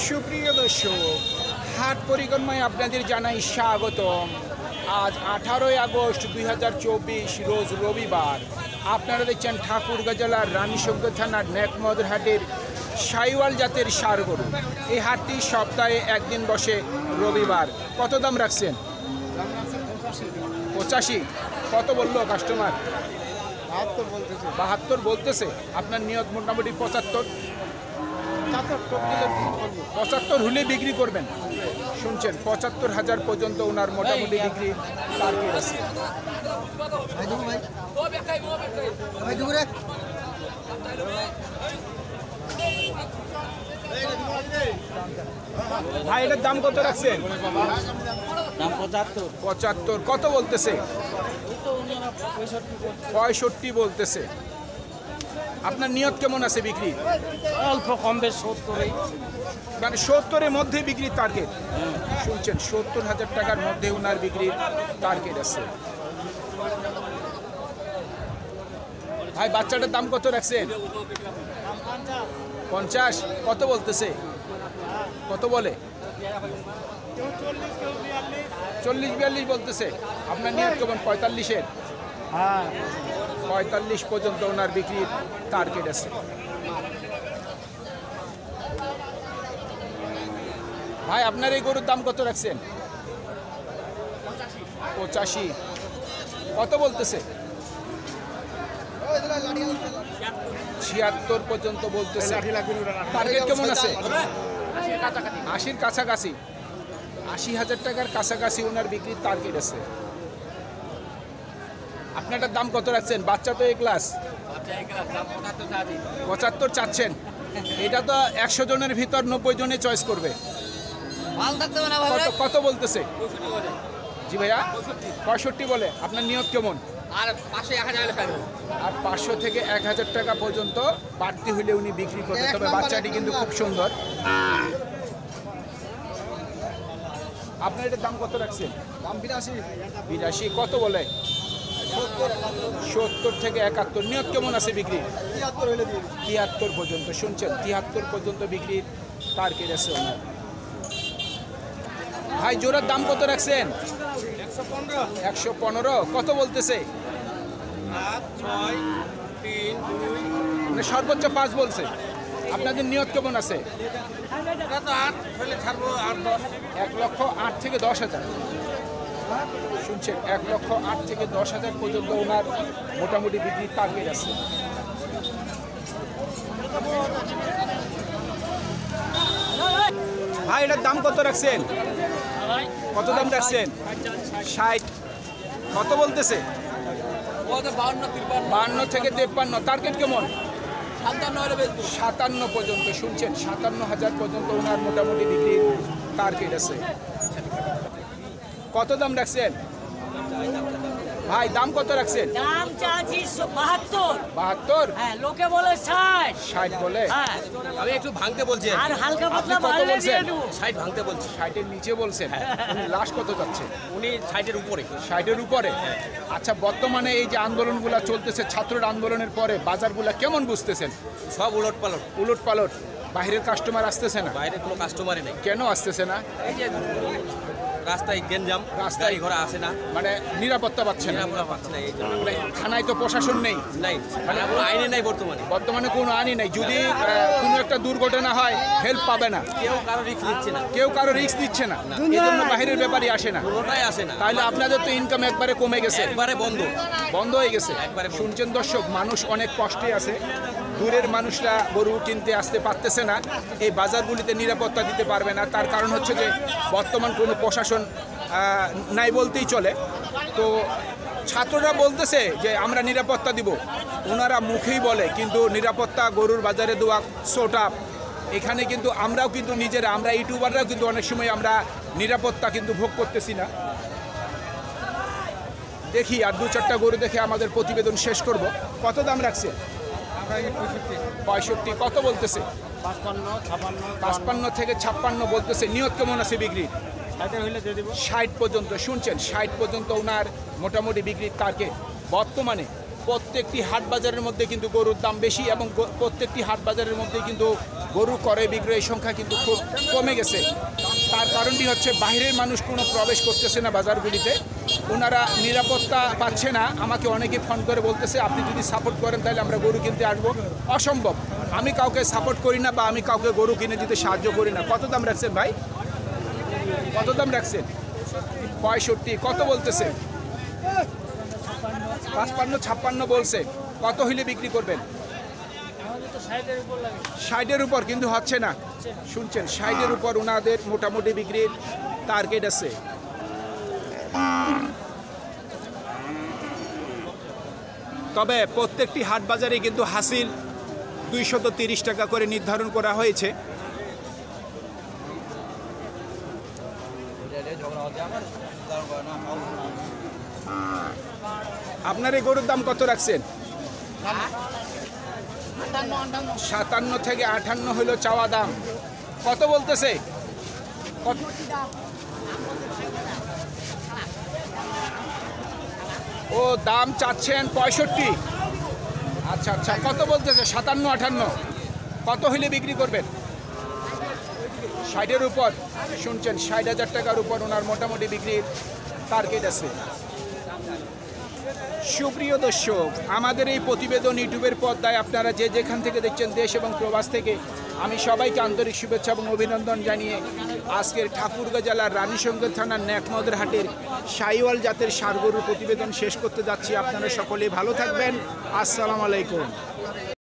সুপ্রিয় দর্শক, হাট পরিক্রমায় আপনাদের জানাই স্বাগতম। আজ 18 আগস্ট 2024 রোজ রবিবার। আপনারা দেখছেন ঠাকুরগাঁ জেলার রানীশঙ্কর থানার নেকমদের হাটের সাইওয়াল জাতের ষাঁড় গরু। এই হাটটি সপ্তাহে একদিন বসে রবিবার। কত দাম রাখছেন? 85। কত বললো কাস্টমার? 72 বলতেছে। আপনার নিয়ত মোটামুটি 75। 75 হলে বিক্রি করবেন। শুনছেন 75,000 পর্যন্ত ওনার মোটামুটি বিক্রি টার্গেট আছে। ভাই এটার দাম কত রাখছেন? দাম 75। কত বলতেছে? 65 বলতেছে। আপনার নিয়ত কেমন আছে বিক্রি? অল্প কম বেশ 70। মানে 70-এর মধ্যে বিক্রির টার্গেট। শুনছেন 70,000 টাকার মধ্যে ওনার বিক্রির টার্গেট আছে। ভাই বাচ্চাটার দাম কত রাখছেন? 50। কত বলতেছে? কত বলে? 40-42 বলতেছে। আপনার নিয়ত কেমন? 45-এর? হ্যাঁ 45 পর্যন্ত ওনার বিক্রির টার্গেট আছে। ভাই আপনার এই গরুর দাম কত রাখছেন? 85। কত বলতেছে? 76 পর্যন্ত বলতেছে। টার্গেট কেমন আছে? 80-র কাছাকাছি। 80,000 টাকার কাছাকাছি ওনার বিক্রির টার্গেট আছে। আপনারটার দাম কত রাখছেন? বাচ্চা তো এই ক্লাস 75 চাচ্ছেন। এটা তো 100 জনের ভিতর 90 জনে চয়েস করবে। কত বলতেছে? জি ভাইয়া 65 বলে। আপনার নিয়ত কেমন? আর 500 থেকে 1000 টাকা পর্যন্ত বাড়তি হইলে উনি বিক্রি করবে। তবে বাচ্চাটি কিন্তু খুব সুন্দর। আপনার এটার দাম কত রাখছেন? দাম 82। কত বলে? 70 থেকে 71। নিয়ত কেমন আছে বিক্রি? 73 পর্যন্ত। শুনছেন 73 পর্যন্ত বিক্রির টার্গেট আছে ওনার। ভাই জোড়ার দাম কত রাখছেন? 115। কত বলতেছে? মানে সর্বোচ্চ 5 বলছে। আপনাদের নিয়ত কেমন আছে? 1,08,000 থেকে 10,000। শুনছেন 1,08,000 থেকে 10,000 পর্যন্ত ওনার মোটামুটি বিক্রির টার্গেট আছে। ভাই এটার দাম কত রাখছেন? কত দাম রাখছেন? 60। কত বলতেছে? 52 থেকে 53। টার্গেট কেমন? 57 পর্যন্ত। শুনছেন 57,000 পর্যন্ত ওনার মোটামুটি বিক্রির টার্গেট আছে। কত দাম রাখছেন? ভাই দাম কত রাখছেন? দাম চাচ্ছি 72। 72। হ্যাঁ লোকে বলে 60। 60 বলে। হ্যাঁ আমি একটু ভাঙতে বলছি। আর হালকা আপনি পাতলা কত বাড়লে বলছেন? দিয়ে দেবো। 60 ভাঙতে বলছি। 60-এর নিচে বলছেন। লাস্ট কত যাচ্ছে? উনি 60-এর উপরে। 60-এর উপরে। আচ্ছা বর্তমানে এই যে আন্দোলনগুলো চলতেছে, ছাত্রর আন্দোলনের পরে বাজারগুলো কেমন বুঝতেছেন? সব উলট পালট। উলট পালট। বাইরের কাস্টমার আসতেছে না? বাইরে কোনো কাস্টমারই নেই। কেন আসতেছে না? এই যে রাস্তায় গেঞ্জাম, রাস্তায় গাড়ি ঘোড়া আসে না, মানে নিরাপত্তা পাচ্ছে না। নিরাপত্তা পাচ্ছে না। এই জন্য মানে থানায় তো প্রশাসন নেই। নাই, মানে কোনো আইনে নাই বর্তমানে। বর্তমানে কোনো আইনই নেই। যদি কোনো একটা দুর্ঘটনা হয় হেল্প পাবে না, কেউ কারো রিস্ক নিচ্ছে না, কেউ কারো রিস্ক দিচ্ছে না। এই জন্য বাইরের ব্যাপারই আসে না। কোনোটাই আসে না। তাহলে আপনাদের তো ইনকাম একবারে কমে গেছে, একবারে বন্ধ। বন্ধ হয়ে গেছে। একবারে বন্ধ। শুনছেন দর্শক, মানুষ অনেক কষ্টে আছে। দূরের মানুষরা গরু কিনতে আসতে পারতেছে না, এই বাজারগুলিতে নিরাপত্তা দিতে পারবে না। তার কারণ হচ্ছে যে বর্তমান কোনো প্রশাসন নাই বলতেই চলে। তো ছাত্ররা বলতেছে যে আমরা নিরাপত্তা দিব, ওনারা মুখেই বলে, কিন্তু নিরাপত্তা গরুর বাজারে দেওয়া সোটা এখানে কিন্তু আমরাও কিন্তু নিজেরা, আমরা ইউটিউবাররাও কিন্তু অনেক সময় আমরা নিরাপত্তা কিন্তু ভোগ করতেছি না। দেখি আর 2-4টা গরু দেখে আমাদের প্রতিবেদন শেষ করব। কত দাম রাখছে? 65। কত বলতেছে? 55 থেকে 56 বলতেছে। নিয়ত কেমন আছে বিক্রি? 60 পর্যন্ত। শুনছেন 60 পর্যন্ত ওনার মোটামুটি বিক্রির টার্গেট। বর্তমানে প্রত্যেকটি হাট বাজারের মধ্যে কিন্তু গরুর দাম বেশি এবং প্রত্যেকটি হাট বাজারের মধ্যে কিন্তু গরু ক্রয় বিক্রয়ের সংখ্যা কিন্তু খুব কমে গেছে। তার কারণটি হচ্ছে বাইরের মানুষ কোনো প্রবেশ করতেছে না বাজারগুলিতে, ওনারা নিরাপত্তা পাচ্ছে না। আমাকে অনেকে ফোন করে বলতেছে আপনি যদি সাপোর্ট করেন তাহলে আমরা গরু কিনতে আসবো। অসম্ভব, আমি কাউকে সাপোর্ট করি না বা আমি কাউকে গরু কিনে দিতে সাহায্য করি না। কত দাম রাখছেন ভাই, কত দাম রাখছেন? 65। কত বলতেছে? 55, 56 বলছে। কত হইলে বিক্রি করবেন? 60-এর উপর, কিন্তু হচ্ছে না। শুনছেন, 60-এর উপর ওনাদের মোটামুটি বিক্রির টার্গেট আছে। তবে প্রত্যেকটি হাট বাজারে কিন্তু হাসিল 230 টাকা করে নির্ধারণ করা হয়েছে। আপনার এই গরুর দাম কত রাখছেন? 57 থেকে 58 হলো চাওয়া দাম। কত বলতেছে? কত? ও দাম চাচ্ছেন 65। আচ্ছা আচ্ছা, কত বলতেছে? 57, 58। কত হইলে বিক্রি করবেন? 60-এর উপর। শুনছেন, 60,000 টাকার উপর ওনার মোটামুটি বিক্রির টার্গেট আছে। সুপ্রিয় দর্শক, আমাদের এই প্রতিবেদন ইউটিউবের পর্দায় আপনারা যে যেখান থেকে দেখছেন, দেশ এবং প্রবাস থেকে, আমি সবাইকে আন্তরিক শুভেচ্ছা এবং অভিনন্দন জানিয়ে আজকের ঠাকুরগাঁ জেলার রানীশঙ্কর থানার ন্যাকমদের হাটের শাহিওয়াল জাতের ষাঁড় গরুর প্রতিবেদন শেষ করতে যাচ্ছি। আপনারা সকলেই ভালো থাকবেন। আসসালামু আলাইকুম।